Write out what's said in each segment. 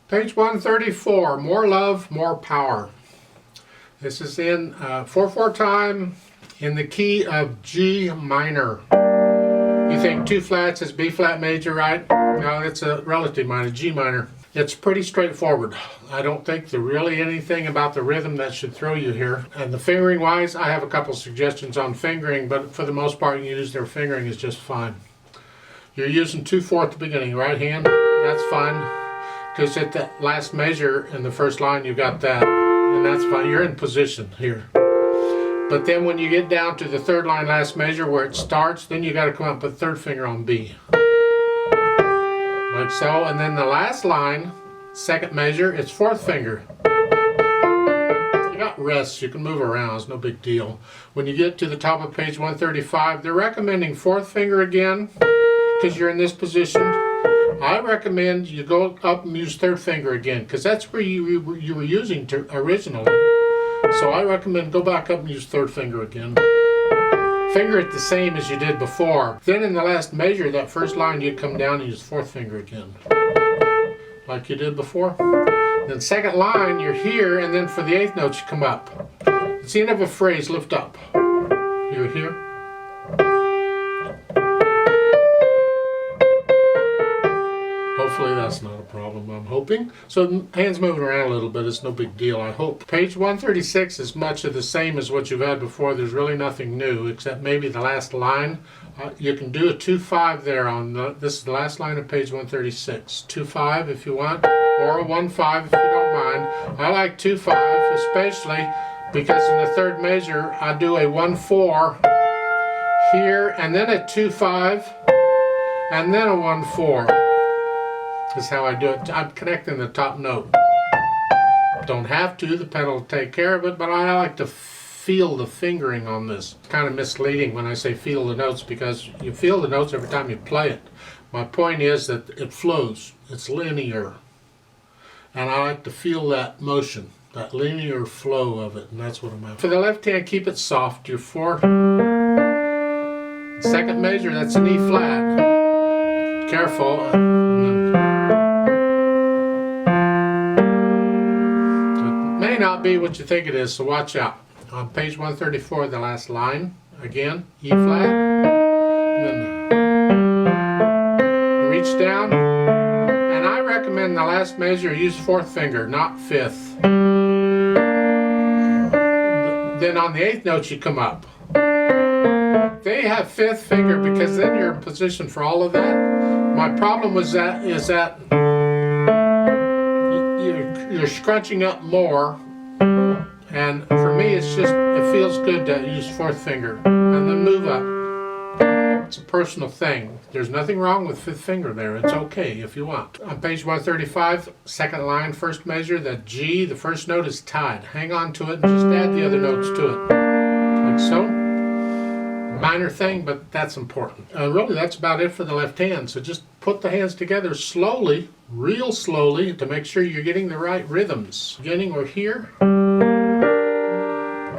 Page 134, More Love, More Power. This is in 4/4 time in the key of G minor. You think 2 flats is B flat major, right? No, it's a relative minor, G minor. It's pretty straightforward. I don't think there's really anything about the rhythm that should throw you here. And the fingering wise, I have a couple suggestions on fingering, but for the most part, you use their fingering is just fine. You're using 2/4 at the beginning, right hand, that's fine. Because at the last measure in the first line, you got that, and that's fine. You're in position here. But then when you get down to the third line, last measure, where it starts, then you got to come up with third finger on B. Like so, and then the last line, second measure, it's fourth finger. You got rests, you can move around, it's no big deal. When you get to the top of page 135, they're recommending fourth finger again, because you're in this position. I recommend you go up and use third finger again, because that's where you were using originally. So I recommend go back up and use third finger again. Finger it the same as you did before. Then in the last measure, that first line, you come down and use fourth finger again, like you did before. Then second line, you're here, and then for the 8th note, you come up. It's the end of a phrase, lift up. You're here. Hopefully that's not a problem, I'm hoping. So hands moving around a little bit, it's no big deal, I hope. Page 136 is much of the same as what you've had before. There's really nothing new, except maybe the last line. You can do a 2/5 there on this is the last line of page 136. 2/5 if you want, or a 1/5 if you don't mind. I like 2/5 especially because in the third measure I do a 1/4 here, and then a 2/5, and then a 1/4. This is how I do it. I'm connecting the top note. Don't have to, the pedal will take care of it, but I like to feel the fingering on this. It's kind of misleading when I say feel the notes, because you feel the notes every time you play it. My point is that it flows. It's linear. And I like to feel that motion, that linear flow of it, and that's what I'm after. For the left hand, keep it soft. Your 4. Second measure, that's an E flat. Careful. May not be what you think it is, so watch out. On page 134, the last line, again, E flat, and then reach down, and I recommend the last measure use fourth finger, not fifth. Then on the 8th note you come up. They have fifth finger because then you're in position for all of that. My problem is that you're scrunching up more, and for me it feels good to use fourth finger and then move up. It's a personal thing. There's nothing wrong with fifth finger there. It's okay if you want. On page 135, second line, first measure, that G, the first note is tied. Hang on to it and just add the other notes to it, like so. Minor thing, but that's important. Really, that's about it for the left hand. So just put the hands together slowly, real slowly, to make sure you're getting the right rhythms. Beginning, we're here.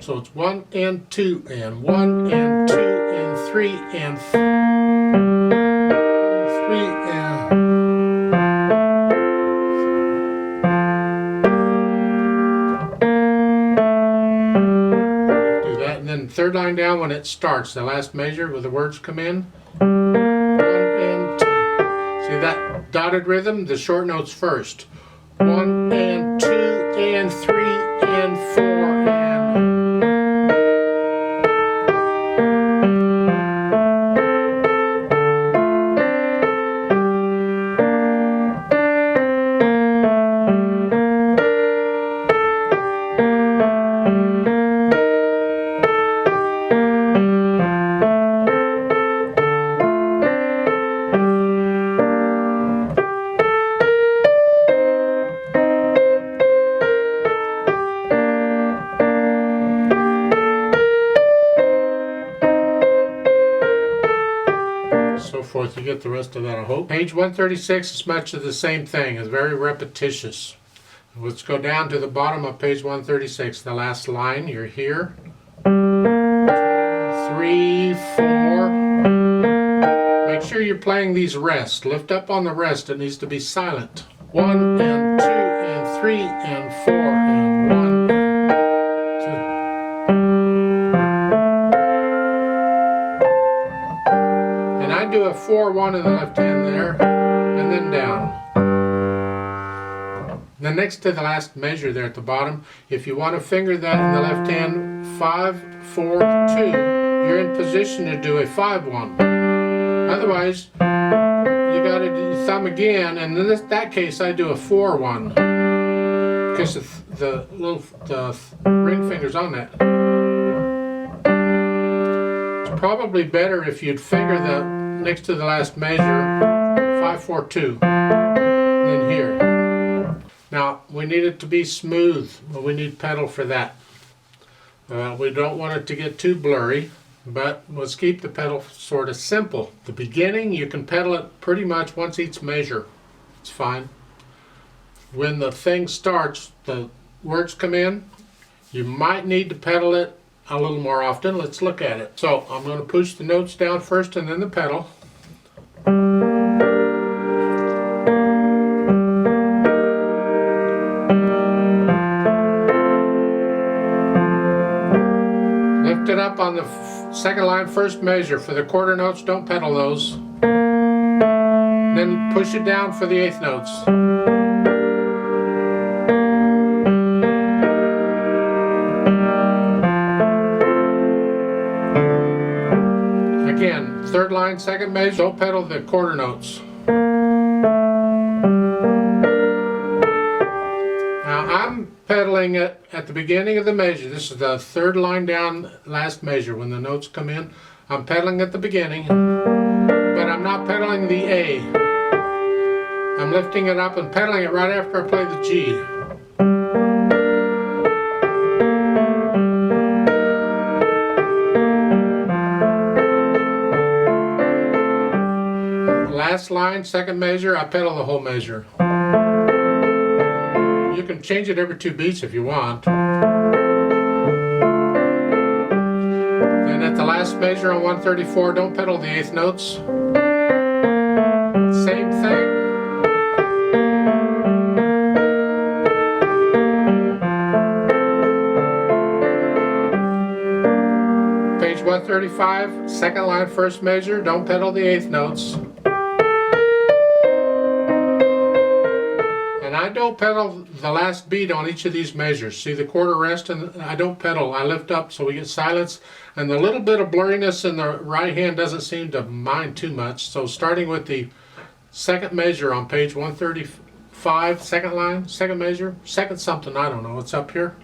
So it's 1 and 2 and 1 and 2 and 3 and 3 and. Third line down when it starts, the last measure where the words come in. 1 and 2. See that dotted rhythm? The short notes first. 1 and 2 and 3 and 4 and. You get the rest of that, I hope. Page 136 is much of the same thing. It's very repetitious. Let's go down to the bottom of page 136. The last line, you're here. 3, 4. Make sure you're playing these rests. Lift up on the rest. It needs to be silent. 1 and 2 and 3 and 4 and 1 and 2. And I do a 4-1 in the left hand there, and then down. Then next to the last measure there at the bottom, if you want to finger that in the left hand, 5, 4, 2, you're in position to do a 5-1. Otherwise, you got to do your thumb again, and in that case I do a 4-1 because the ring finger's on that. It's probably better if you'd finger the next to the last measure 5, 4, 2 than here. Now we need it to be smooth, but we need pedal for that. We don't want it to get too blurry, but let's keep the pedal sort of simple. The beginning, you can pedal it pretty much once each measure. It's fine. When the thing starts, the words come in, you might need to pedal it a little more often. Let's look at it. So I'm going to push the notes down first and then the pedal. Lift it up on the second line, first measure. For the quarter notes, don't pedal those. Then push it down for the eighth notes. Again, third line, second measure, don't pedal the quarter notes. Now I'm pedaling it at the beginning of the measure. This is the third line down, last measure. When the notes come in, I'm pedaling at the beginning, but I'm not pedaling the A. I'm lifting it up and pedaling it right after I play the G. Last line, second measure, I pedal the whole measure. You can change it every 2 beats if you want. Then at the last measure on 134, don't pedal the eighth notes. Same thing. Page 135, second line, first measure, don't pedal the eighth notes. I don't pedal the last beat on each of these measures. See the quarter rest, and I don't pedal. I lift up so we get silence, and the little bit of blurriness in the right hand doesn't seem to mind too much. So starting with the second measure on page 135, second line, second measure, second something, I don't know, it's up here.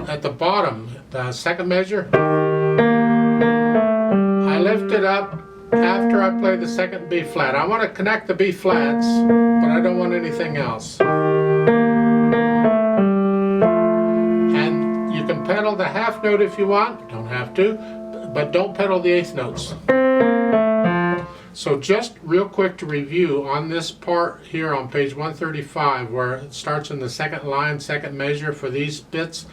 At the bottom, the second measure, I lift it up after I play the second B flat. I want to connect the B flats, but I don't want anything else. And you can pedal the half note if you want, don't have to, but don't pedal the eighth notes. So just real quick to review on this part here on page 135 where it starts in the second line, second measure for these bits.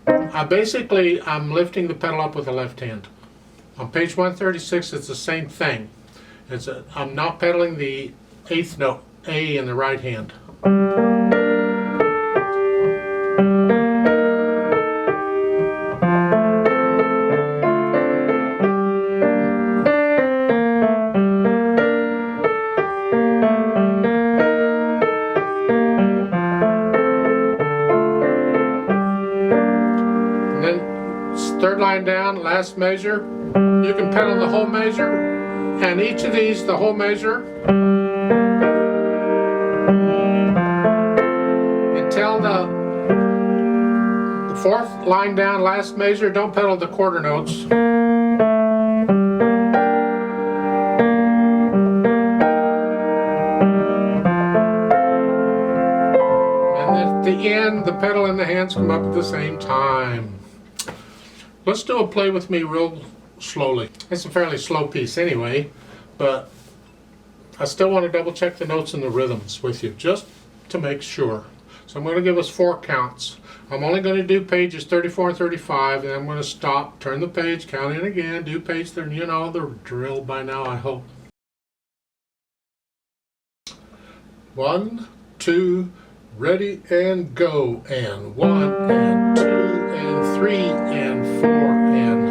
I'm lifting the pedal up with the left hand. On page 136, it's the same thing. I'm not pedaling the eighth note, A, in the right hand. Third line down, last measure. You can pedal the whole measure, and each of these, the whole measure, until the fourth line down, last measure, don't pedal the quarter notes. And at the end, the pedal and the hands come up at the same time. Let's do a play with me real slowly. It's a fairly slow piece anyway. but I still want to double check the notes and the rhythms with you, just to make sure. So I'm going to give us 4 counts. I'm only going to do pages 34 and 35, and I'm going to stop, turn the page, count in again, do page 30. You know the drill by now, I hope. 1, 2, ready and go, and 1 and 2 and 3 and 4 and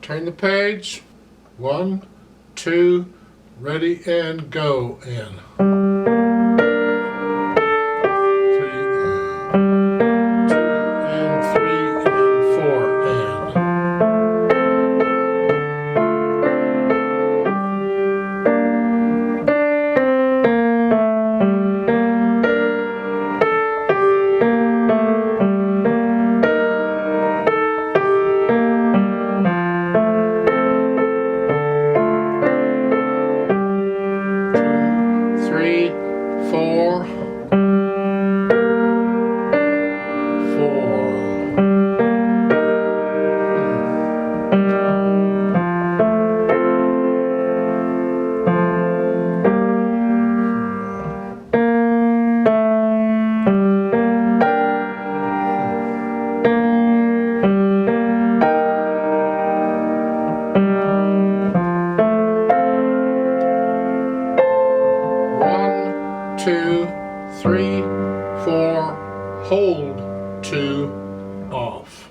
turn the page. 1, 2, ready and go, and 3 and 2 and 3 and 4 and 3, 4, 4. One, 2, 3, 4, hold, 2, off.